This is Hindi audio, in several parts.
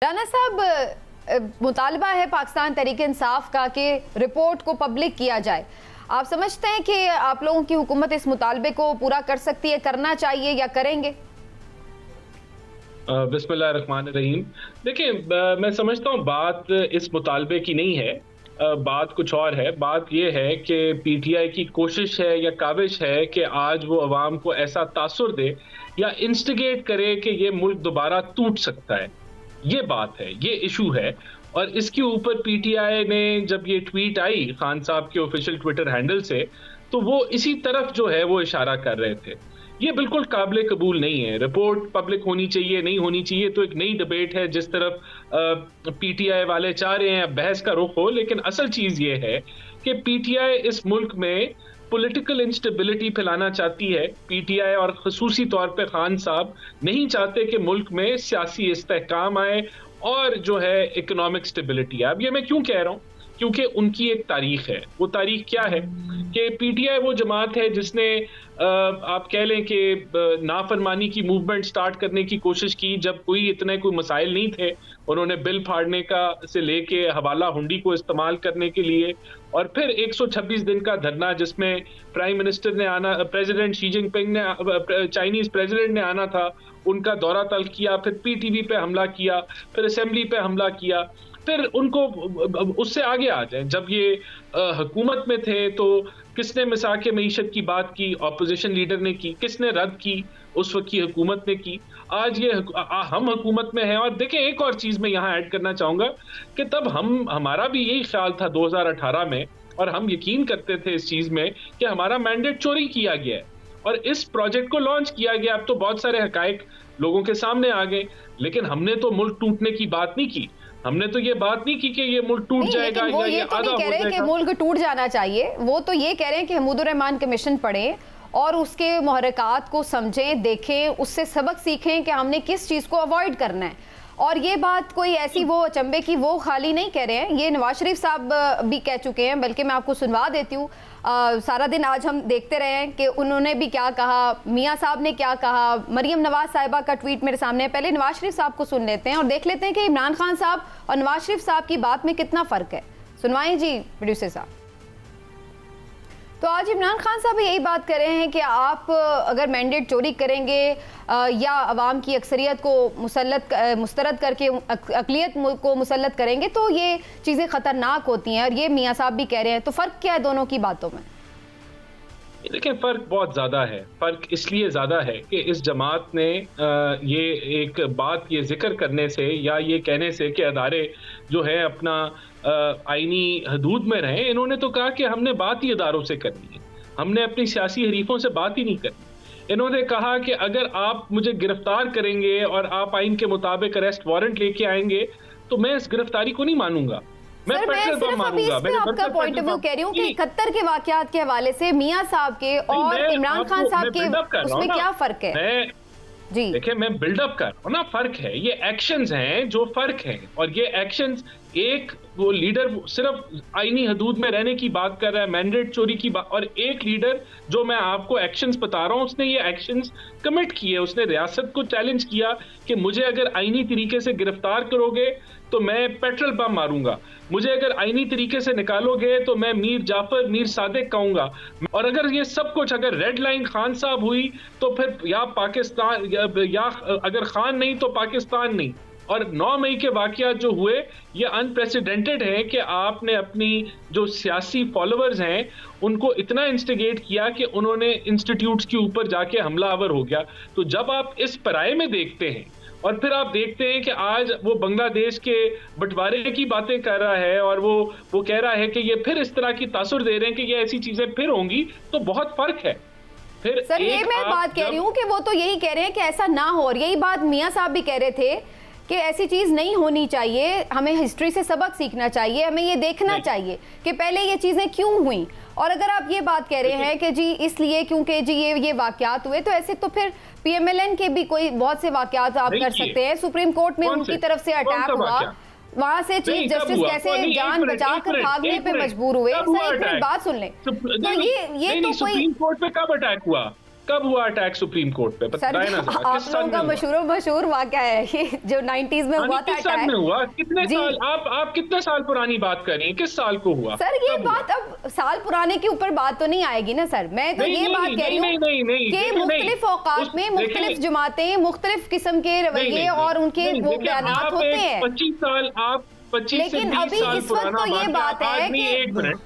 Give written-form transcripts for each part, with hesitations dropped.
राना साहब, मुतालबा है पाकिस्तान तहरीक इंसाफ का कि रिपोर्ट को पब्लिक किया जाए। आप समझते हैं कि आप लोगों की हुकूमत इस मुतालबे को पूरा कर सकती है, करना चाहिए या करेंगे? बिस्मिल्लाहिर्रहमानिर्रहीम। देखिए, मैं समझता हूँ बात इस मुतालबे की नहीं है, बात कुछ और है। बात यह है कि पीटीआई की कोशिश है या काविश है कि आज वो अवाम को ऐसा तासुर दे या इंस्टिगेट करे कि ये मुल्क दोबारा टूट सकता है। ये बात है, ये इशू है। और इसके ऊपर पीटीआई ने जब ये ट्वीट आई खान साहब के ऑफिशियल ट्विटर हैंडल से, तो वो इसी तरफ जो है वो इशारा कर रहे थे। ये बिल्कुल काबिल कबूल नहीं है। रिपोर्ट पब्लिक होनी चाहिए, नहीं होनी चाहिए, तो एक नई डिबेट है जिस तरफ पीटीआई वाले चाह रहे हैं बहस का रुख हो। लेकिन असल चीज ये है कि पीटीआई इस मुल्क में पॉलिटिकल इंस्टेबिलिटी फैलाना चाहती है। पीटीआई और खसूसी तौर पे खान साहब नहीं चाहते कि मुल्क में सियासी इस्तेहकाम आए और जो है इकोनॉमिक स्टेबिलिटी आए। अब ये मैं क्यों कह रहा हूँ? क्योंकि उनकी एक तारीख है। वो तारीख क्या है कि पीटीआई वो जमात है जिसने आप कह लें कि नाफरमानी की मूवमेंट स्टार्ट करने की कोशिश की जब कोई मसाइल नहीं थे। उन्होंने बिल फाड़ने का से लेके हवाला हुंडी को इस्तेमाल करने के लिए, और फिर 126 दिन का धरना जिसमें प्राइम मिनिस्टर ने आना, प्रेसिडेंट शी जिनपिंग ने, चाइनीज प्रेसिडेंट ने आना था, उनका दौरा तल्ख किया, फिर पीटीवी पे हमला किया, फिर असेंबली पे हमला किया। फिर उनको उससे आगे आ जाए, जब ये हुकूमत में थे तो किसने मिसाके मईशत की बात की? ऑपोजिशन लीडर ने की। किसने रद्द की? उस वक्त की हुकूमत ने की। आज ये हम हुकूमत में हैं। और देखें, एक और चीज मैं यहाँ ऐड करना चाहूंगा कि तब हमारा भी यही ख्याल था 2018 में, और हम यकीन करते थे इस चीज में कि हमारा मैंडेट चोरी किया गया है और इस प्रोजेक्ट को लॉन्च किया गया। अब तो बहुत सारे हकायक लोगों के सामने आ गए, लेकिन हमने तो मुल्क टूटने की बात नहीं की। हमने तो ये बात नहीं की कि ये मुल्क टूट जाएगा या ये आधा हो जाएगा। कह रहे हैं कि मुल्क टूट जाना चाहिए। वो तो ये कह रहे हैं कि महमूदुर रहमान कमीशन पढ़ें और उसके मुहर्रिकात को समझें, देखें, उससे सबक सीखें कि हमने किस चीज़ को अवॉइड करना है। और ये बात कोई ऐसी वो अचंभे की वो खाली नहीं कह रहे हैं, ये नवाज शरीफ साहब भी कह चुके हैं। बल्कि मैं आपको सुनवा देती हूँ। सारा दिन आज हम देखते रहे हैं कि उन्होंने भी क्या कहा, मियाँ साहब ने क्या कहा, मरियम नवाज साहिबा का ट्वीट मेरे सामने है। पहले नवाज शरीफ साहब को सुन लेते हैं और देख लेते हैं कि इमरान खान साहब और नवाज शरीफ साहब की बात में कितना फ़र्क है। सुनवाएं जी प्रोड्यूसर साहब। तो आज इमरान खान साहब यही बात कर रहे हैं कि आप अगर मैंडेट चोरी करेंगे या अवाम की अक्सरियत को मुस्तरद करके अक़लियत को मुसल्लत करेंगे तो ये चीज़ें ख़तरनाक होती हैं, और ये मियाँ साहब भी कह रहे हैं। तो फ़र्क क्या है दोनों की बातों में? देखिए, फ़र्क बहुत ज़्यादा है। फ़र्क इसलिए ज़्यादा है कि इस जमात ने ये एक बात ये जिक्र करने से या ये कहने से कि अदारे जो है अपना आईनी हदूद में रहें, इन्होंने तो कहा कि हमने बात ही अदारों से करनी है, हमने अपनी सियासी हरीफों से बात ही नहीं करनी। इन्होंने कहा कि अगर आप मुझे गिरफ्तार करेंगे और आप आइन के मुताबिक अरेस्ट वारंट लेके आएंगे तो मैं इस गिरफ्तारी को नहीं मानूंगा। मैं सिर्फ अभी इसमें आपका पॉइंट ऑफ व्यू कह रही हूँ कि 71 के वाकयात के हवाले से मियाँ साहब के और इमरान खान साहब के उसमें क्या फर्क है? जी देखिए, मैं बिल्डअप कर रहा हूँ ना, फर्क है। ये एक्शंस हैं जो फर्क है, और ये एक्शंस, एक वो लीडर सिर्फ आईनी हदूद में रहने की बात कर रहा है, मैंडेट चोरी की बात, और एक लीडर जो मैं आपको एक्शंस बता रहा हूँ उसने ये एक्शंस कमिट किए। उसने रियासत को चैलेंज किया कि मुझे अगर आईनी तरीके से गिरफ्तार करोगे तो मैं पेट्रोल बम मारूंगा, मुझे अगर आईनी तरीके से निकालोगे तो मैं मीर जाफर, मीर सादिक कहूंगा। और अगर ये सब कुछ अगर रेड लाइन खान साहब हुई तो फिर या पाकिस्तान या अगर खान नहीं तो पाकिस्तान नहीं। और 9 मई के वाकयात जो हुए ये अनप्रेसिडेंटेड है कि आपने अपनी जो सियासी फॉलोअर्स हैं उनको इतना इंस्टिगेट किया कि उन्होंने इंस्टीट्यूट्स के ऊपर जाके हमलावर हो गया। तो जब आप इस पराये में देखते हैं और फिर आप देखते हैं कि आज वो बांग्लादेश के बंटवारे की बातें कर रहा है और वो कह रहा है कि ये फिर इस तरह की तासुर दे रहे हैं कि ये ऐसी चीजें फिर होंगी, तो बहुत फर्क है। फिर सर ये मैं बात कह रही हूँ कि वो तो यही कह रहे हैं कि ऐसा ना हो, और यही बात मियाँ साहब भी कह रहे थे कि ऐसी चीज़ नहीं होनी चाहिए, हमें हिस्ट्री से सबक सीखना चाहिए, हमें ये देखना चाहिए कि पहले ये चीज़ें क्यों हुई। और अगर आप ये बात कह रहे हैं कि जी इसलिए क्योंकि जी ये वाकयात हुए, तो ऐसे तो फिर पीएमएलएन के भी कोई बहुत से वाकयात आप कर सकते हैं। सुप्रीम कोर्ट में उनकी तरफ से अटैक हुआ, वहां से चीफ जस्टिस कैसे जान बचाकर भागने पे मजबूर हुए। सर एक मिनट बात सुन लें। तो ये तो सुप्रीम कोर्ट में कब अटैक हुआ? कब हुआ अटैक सुप्रीम कोर्ट पे? बताएं ना जरा, आप लोगों का मशहूर वाक़या है ये जो 90s में हुआ था। किस साल में हुआ? कितने साल आप कितने साल पुरानी बात कर रही हैं? किस साल को हुआ सर? ये बात अब साल पुराने के ऊपर बात तो नहीं आएगी ना सर। मैं तो ये बात कह रही हूँ कि मुख्तलिफ औकात में मुख्तलिफ जमातें मुख्तलिफ किस्म के रवैये और उनके वो बयानात होते हैं। 25 साल आप 25 लेकिन अभी इस वक्त तो ये बात है कि एक मिनट,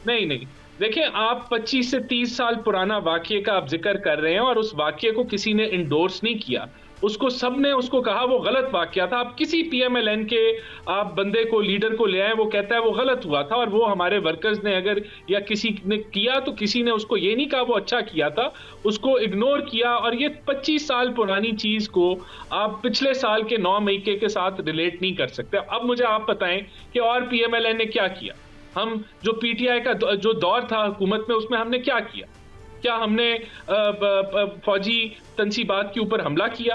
नहीं देखिए, आप 25 से 30 साल पुराना वाकये का आप जिक्र कर रहे हैं और उस वाकये को किसी ने इंडोर्स नहीं किया, उसको सबने उसको कहा वो गलत वाकया था। आप किसी PMLN के आप बंदे को, लीडर को ले आए, वो कहता है वो गलत हुआ था और वो हमारे वर्कर्स ने अगर या किसी ने किया तो किसी ने उसको ये नहीं कहा वो अच्छा किया था, उसको इग्नोर किया। और ये 25 साल पुरानी चीज को आप पिछले साल के 9 मई के साथ रिलेट नहीं कर सकते। अब मुझे आप बताएं कि और PMLN ने क्या किया? हम जो PTI का जो दौर था हुकूमत में, उसमें हमने क्या किया? क्या हमने फौजी तनसीबात के ऊपर हमला किया?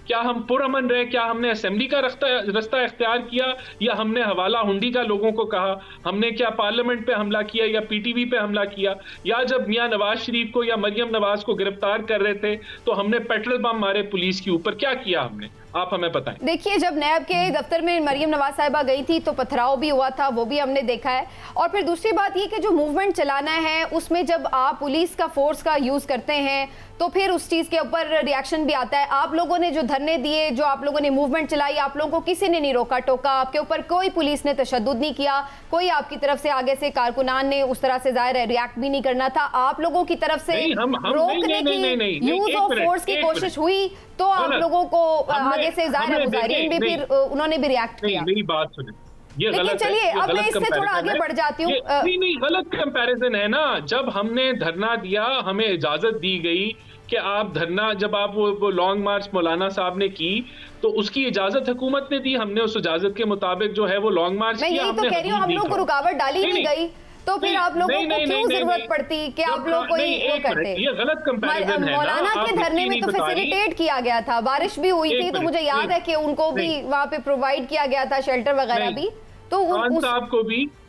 क्या हम पुरअमन रहे? क्या हमने असेंबली का रास्ता इख्तियार किया या हमने हवाला हुंडी का लोगों को कहा? हमने क्या पार्लियामेंट पे हमला किया या PTV पे हमला किया? या जब मियां नवाज शरीफ को या मरियम नवाज को गिरफ्तार कर रहे थे तो हमने पेट्रोल बम मारे पुलिस के ऊपर? क्या किया हमने? आप हमें बताएं। देखिए, जब नैब के दफ्तर में मरियम नवाज साहिबा गई थी तो पथराव भी हुआ था, वो भी हमने देखा है। और फिर दूसरी बात ये कि जो मूवमेंट चलाना है उसमें जब आप पुलिस का फोर्स का यूज करते हैं तो फिर उस चीज के ऊपर रिएक्शन भी आता है। आप लोगों ने जो धरने दिए, जो आप लोगों ने मूवमेंट चलाई, आप लोगों को किसी ने नहीं रोका टोका, आपके ऊपर कोई पुलिस ने तशद्दुद नहीं किया, कोई आपकी तरफ से आगे से कारकुनान ने उस तरह से जाहिर है रिएक्ट भी नहीं करना था। आप लोगों की तरफ से रोकने की, यूज ऑफ फोर्स की कोशिश हुई तो आप लोगों को आगे से जाहिर है मुजाहिरीन भी फिर उन्होंने भी रिएक्ट किया। मेरी बात सुने, ये लेकिन चलिए अब मैं इससे थोड़ा आगे बढ़ जाती हूँ। नहीं, गलत कंपैरिजन है ना। जब हमने धरना दिया, हमें इजाजत दी गई कि आप धरना, जब आप वो लॉन्ग मार्च मौलाना साहब ने की तो उसकी इजाजत हुकूमत ने दी, हमने उस इजाजत के मुताबिक जो है वो लॉन्ग मार्च किया। मैं यही तो कह रही हूँ, हम लोग को रुकावट डाली नहीं गई तो फिर आप लोगों को क्यों जरूरत पड़ती कि आप लोग कोई वो करते? ये गलत कंपैरिजन है। मौलाना के धरने में तो फैसिलिटेट किया गया था, बारिश भी हुई थी तो मुझे याद है कि उनको भी वहाँ पे प्रोवाइड किया गया था शेल्टर वगैरह भी। तो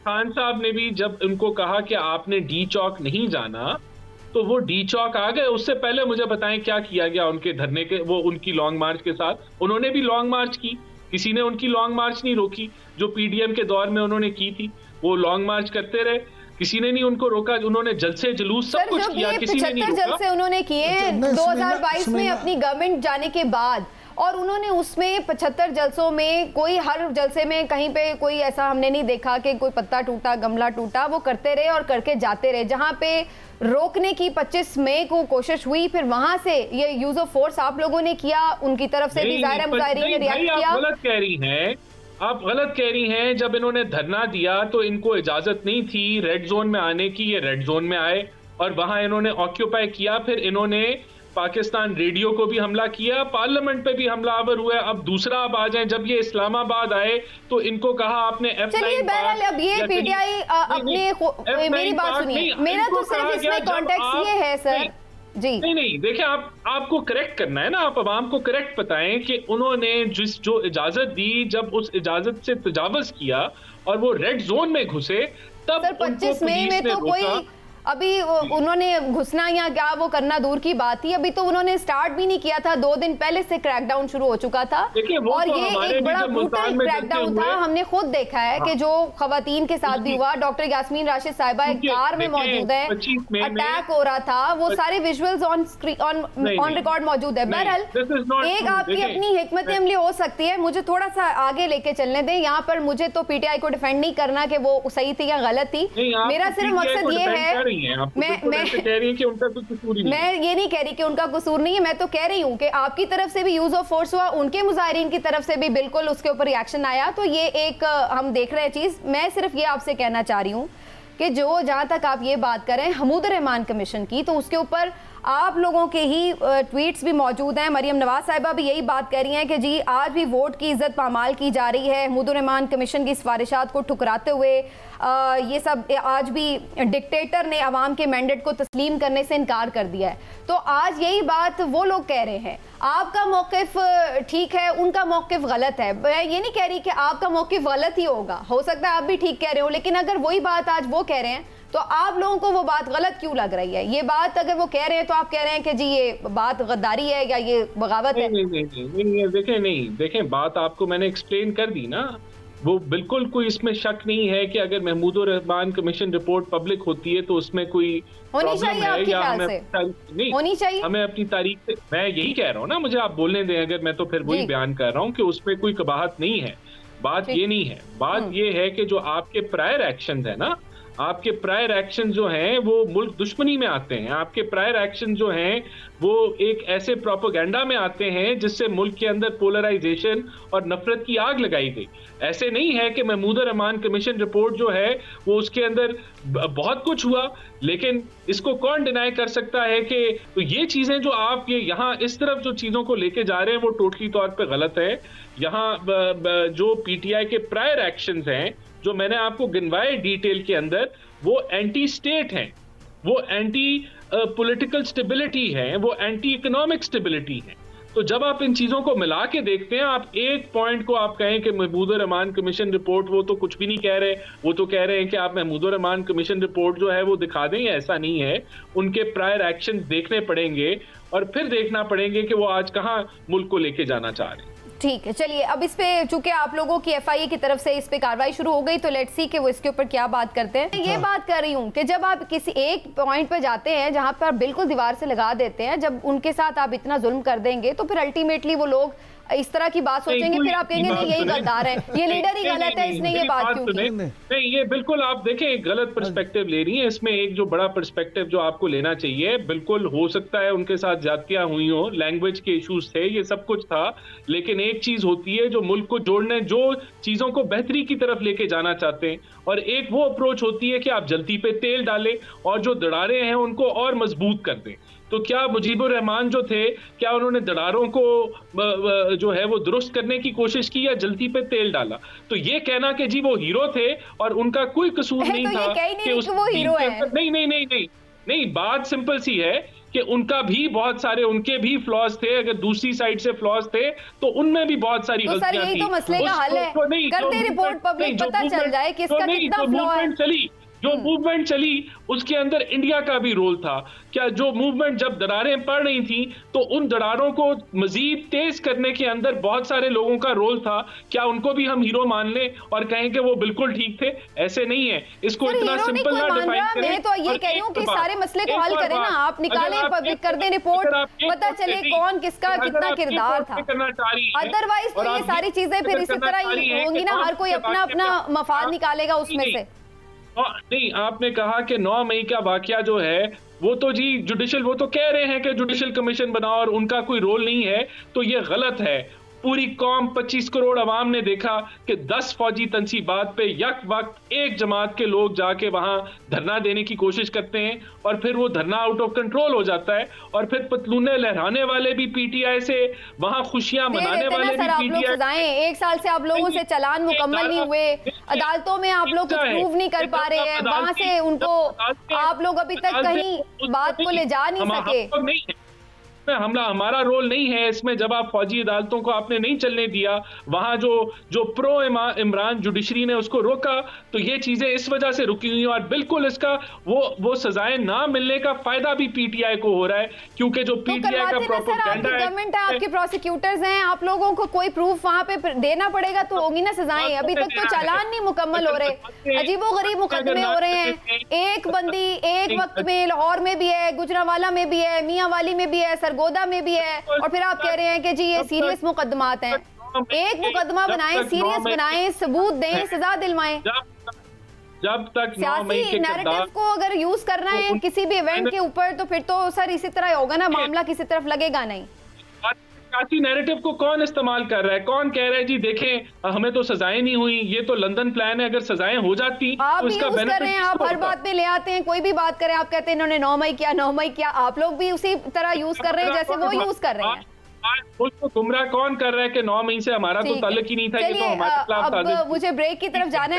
खान साहब ने भी जब उनको कहा कि आपने डी चौक नहीं जाना तो वो डी चौक आ गए। उससे पहले मुझे बताएं क्या किया गया उनके धरने के, वो उनकी लॉन्ग मार्च के साथ? उन्होंने भी लॉन्ग मार्च की, किसी ने उनकी लॉन्ग मार्च नहीं रोकी। जो PDM के दौर में उन्होंने की थी वो लॉन्ग मार्च करते रहे, किसी ने नहीं उनको रोका। उन्होंने जलसे जुलूस सब कुछ किया, किसी ने नहीं रोका। जलसे उन्होंने किए 2022 में अपनी गवर्नमेंट जाने के बाद, और उन्होंने उसमें 75 जलसों में कोई, हर जलसे में कहीं पे कोई ऐसा हमने नहीं देखा कि कोई पत्ता टूटा, गमला टूटा। वो करते रहे और करके जाते रहे। जहां पे रोकने की 25 मई को कोशिश हुई, फिर वहां से ये यूज ऑफ फोर्स आप लोगों ने किया, उनकी तरफ से भी ज़ाहिर मुजाहिरीन ने रिएक्ट किया। आप गलत कह रही हैं, आप गलत कह रही हैं। जब इन्होंने धरना दिया तो इनको इजाजत नहीं थी रेड जोन में आने की। ये रेड जोन में आए और वहां इन्होंने ऑक्यूपाई किया। फिर इन्होंने पाकिस्तान रेडियो को भी हमला किया, पार्लियामेंट पे भी हमलावर हुए। अब दूसरा अब आ जाए, जब ये इस्लामाबाद आए तो इनको कहा आपने चलिए बहरहाल अब ये PTI अपने, मेरी बात सुनिए, मेरा तो सिर्फ इसमें कॉन्टेक्स्ट ये है सर जी। नहीं देखिए, आपको करेक्ट करना है ना, आप आवाम को करेक्ट बताएं कि उन्होंने जो इजाजत दी, जब उस इजाजत से तजावुज किया और वो रेड जोन में घुसे, तब सर 25 मई में तो कोई अभी उन्होंने घुसना या क्या वो करना दूर की बात थी। अभी तो उन्होंने स्टार्ट भी नहीं किया था, 2 दिन पहले से क्रैकडाउन शुरू हो चुका था और तो ये एक बड़ा ब्रूटल क्रैकडाउन था। हमने खुद देखा है कि जो खवातीन के साथ भी हुआ, डॉक्टर यास्मीन राशिद साहिबा एक कार में मौजूद है, अटैक हो रहा था, वो सारे विजुअल्स ऑन रिकॉर्ड मौजूद है। बहरहाल एक आपकी अपनी हिकमत अमली हो सकती है, मुझे थोड़ा सा आगे लेके चलने दें। यहाँ पर मुझे तो PTI को डिफेंड नहीं करना कि वो सही थी या गलत थी। मेरा सिर्फ मकसद ये है, मैं ये नहीं कह रही कि उनका कसूर नहीं है, मैं तो कह रही हूँ कि आपकी तरफ से भी यूज ऑफ फोर्स हुआ, उनके मुजाहिरीन की तरफ से भी बिल्कुल उसके ऊपर रिएक्शन आया। तो ये एक हम देख रहे हैं चीज। मैं सिर्फ ये आपसे कहना चाह रही हूँ कि जो जहां तक आप ये बात करें महमूद रहमान कमीशन की, तो उसके ऊपर आप लोगों के ही ट्वीट्स भी मौजूद हैं। मरियम नवाज साहिबा भी यही बात कह रही हैं कि जी आज भी वोट की इज्जत पामाल की जा रही है। महमूद रहमान कमीशन की सिफारिशात को ठुकराते हुए ये सब आज भी डिक्टेटर ने अवाम के मैंडेट को तस्लीम करने से इनकार कर दिया है। तो आज यही बात वो लोग कह रहे हैं। आपका मौक़िफ़ ठीक है, उनका मौक़िफ़ गलत है। मैं ये नहीं कह रही कि आपका मौक़िफ़ गलत ही होगा, हो सकता है आप भी ठीक कह रहे हो, लेकिन अगर वही बात आज वो कह रहे हैं तो आप लोगों को वो बात गलत क्यों लग रही है? ये बात अगर वो कह रहे हैं तो आप कह रहे हैं कि जी ये बात गद्दारी है या ये बगावत है? नहीं, देखें बात आपको मैंने एक्सप्लेन कर दी ना। वो बिल्कुल कोई इसमें शक नहीं है कि अगर Mahmoodur Rahman commission report public होती है तो उसमें कोई प्रॉब्लम है या नहीं होनी चाहिए। हमें अपनी तारीख से, मैं यही कह रहा हूँ ना, मुझे आप बोलने दें अगर, मैं तो फिर वही बयान कर रहा हूँ कि उसमें कोई कबाहत नहीं है। बात ये नहीं है, बात ये है कि जो आपके प्रायर एक्शन है ना, आपके प्रायर एक्शन जो हैं वो मुल्क दुश्मनी में आते हैं। आपके प्रायर एक्शन जो हैं वो एक ऐसे प्रोपेगेंडा में आते हैं जिससे मुल्क के अंदर पोलराइजेशन और नफरत की आग लगाई गई। ऐसे नहीं है कि महमूदुर रहमान कमीशन रिपोर्ट जो है वो उसके अंदर बहुत कुछ हुआ, लेकिन इसको कौन डिनाई कर सकता है कि तो ये चीजें जो आप ये यहाँ इस तरफ जो चीजों को लेके जा रहे हैं वो टोटली तौर पे गलत है। यहाँ जो पीटीआई के प्रायर एक्शंस हैं जो मैंने आपको गिनवाए डिटेल के अंदर, वो एंटी स्टेट हैं, वो एंटी पॉलिटिकल स्टेबिलिटी है, वो एंटी इकोनॉमिक स्टेबिलिटी है। तो जब आप इन चीजों को मिला के देखते हैं, आप एक पॉइंट को आप कहें कि महमूदुर रहमान कमीशन रिपोर्ट, वो तो कुछ भी नहीं कह रहे, वो तो कह रहे हैं कि आप महमूदुर रहमान कमीशन रिपोर्ट जो है वो दिखा दें। ऐसा नहीं है, उनके प्रायर एक्शन देखने पड़ेंगे और फिर देखना पड़ेंगे कि वो आज कहाँ मुल्क को लेके जाना चाह रहे हैं। ठीक है, चलिए अब इस पे चूंकि आप लोगों की एफआईए की तरफ से इस पे कार्रवाई शुरू हो गई तो लेट्स सी कि वो इसके ऊपर क्या बात करते हैं। ये बात कर रही हूँ कि जब आप किसी एक पॉइंट पे जाते हैं जहां पर बिल्कुल दीवार से लगा देते हैं, जब उनके साथ आप इतना जुल्म कर देंगे तो फिर अल्टीमेटली वो लोग इस तरह की बात सोचेंगे, फिर आप कहेंगे नहीं यही गद्दार है, ये लीडर ही गलत है, इसने ये बात क्यों की? नहीं, ये बिल्कुल आप देखें एक गलत पर्सपेक्टिव ले रही हैं। इसमें एक जो बड़ा पर्सपेक्टिव जो आपको लेना चाहिए, बिल्कुल हो सकता है उनके साथ ज्यादतियां हुई हो, लैंग्वेज के इश्यूज थे, ये सब कुछ था, लेकिन एक चीज होती है जो मुल्क को जोड़ने, जो चीजों को बेहतरी की तरफ लेके जाना चाहते हैं, और एक वो अप्रोच होती है कि आप जल्दी पे तेल डालें और जो दरारें हैं उनको और मजबूत कर दें। तो क्या मुजीबुर रहमान जो थे, क्या उन्होंने दरारों को जो है वो दुरुस्त करने की कोशिश की या जल्दी पे तेल डाला? तो ये कहना कि जी वो हीरो थे और उनका कोई कसूर नहीं था कि वो हीरो है। नहीं, बात सिंपल सी है कि उनका भी बहुत सारे, उनके भी फ्लॉज थे। अगर दूसरी साइड से फ्लॉज थे तो उनमें भी बहुत सारी गलतियां थी। तो मसले का हल है, करते रिपोर्ट पब्लिक पता चल जाए कि इसका कितना फ्लॉ है। जो मूवमेंट चली उसके अंदर इंडिया का भी रोल था। क्या जो मूवमेंट जब दरारें पड़ रही थी तो उन दरारों को मजीद तेज करने के अंदर बहुत सारे लोगों का रोल था? क्या उनको भी हम हीरो मान लें और कहें कि वो बिल्कुल ठीक थे? ऐसे नहीं है, इसको इतना सिंपल ना डिफाइन करें। मैं तो ये कह रही हूँ कि सारे मसले को हल करें ना, आप निकालें, पब्लिक कर दें रिपोर्ट, पता चले कौन किसका कितना किरदार था। अदरवाइज तो ये सारी चीजें फिर इसी तरह ही होंगी ना, हर कोई अपना अपना मफाद निकालेगा उसमें से। नहीं, आपने कहा कि 9 मई का वाकया जो है वो तो जी जुडिशियल, वो तो कह रहे हैं कि जुडिशियल कमीशन बनाओ और उनका कोई रोल नहीं है, तो ये गलत है। पूरी कौम 25 करोड़ अवाम ने देखा कि 10 फौजी तनसीबात पे यक वक्त एक जमात के लोग जाके वहां धरना देने की कोशिश करते हैं और फिर वो धरना आउट ऑफ कंट्रोल हो जाता है और फिर पतलूने लहराने वाले भी पीटीआई से, वहां खुशियां मनाने वाले भी पीटीआई। 1 साल से आप लोगों से चालान मुकम्मल नहीं हुए, अदालतों में आप लोग कुछ प्रूव नहीं कर पा रहे हैं, वहां से उनको आप लोग अभी तक कहीं बात को ले जा नहीं सके। हमारा रोल नहीं है इसमें। जब आप फौजी अदालतों को आपने नहीं चलने दिया, वहां जो प्रो इमरान जुडिशरी ने उसको रोका, तो ये चीजें इस वजह से रुकी हुई और बिल्कुल इसका वो सजाएं ना मिलने का फायदा भी पीटीआई को हो रहा है, क्योंकि जो पीटीआई का प्रोपेगेंडा है, गवर्नमेंट है, आपके प्रोसिक्यूटर्स हैं, आप लोगों को कोई प्रूफ वहां पे देना पड़ेगा तो होगी ना सजाएं। अभी तक तो चालान नहीं मुकम्मल हो रहे, अजीबोगरीब मुकदमे हो रहे हैं। एक बंदी एक वक्त में लाहौर में भी है, गुजरांवाला में भी है, मियांवाली में भी है, सरगोदा में भी है, और फिर आप कह रहे हैं कि जी ये सीरियस मुकदमात हैं। एक मुकदमा बनाएं, सीरियस बनाएं, सबूत दें, सजा दिलवाएं। जब तक सियासी नैरेटिव को अगर यूज करना है किसी भी इवेंट के ऊपर तो फिर तो सर इसी तरह होगा ना, मामला किसी तरफ लगेगा नहीं। सियासी नैरेटिव को कौन इस्तेमाल कर रहा है? कौन कह रहा है जी देखें हमें तो सजाएं नहीं हुई, ये तो लंदन प्लान है, अगर सजाएं हो जाती तो इसका बेनिफिट। आप हर बात पे ले आते हैं, कोई भी बात करें आप कहते हैं इन्होंने 9 मई किया, 9 मई किया। आप लोग भी उसी तरह यूज कर रहे हैं जैसे वो यूज कर रहे हैं। उसको गुमराह कौन कर रहा है कि 9 मई से हमारा तो ताल्लुक ही नहीं था, ये तो हमारे खिलाफ। अब मुझे ब्रेक की तरफ जाना है।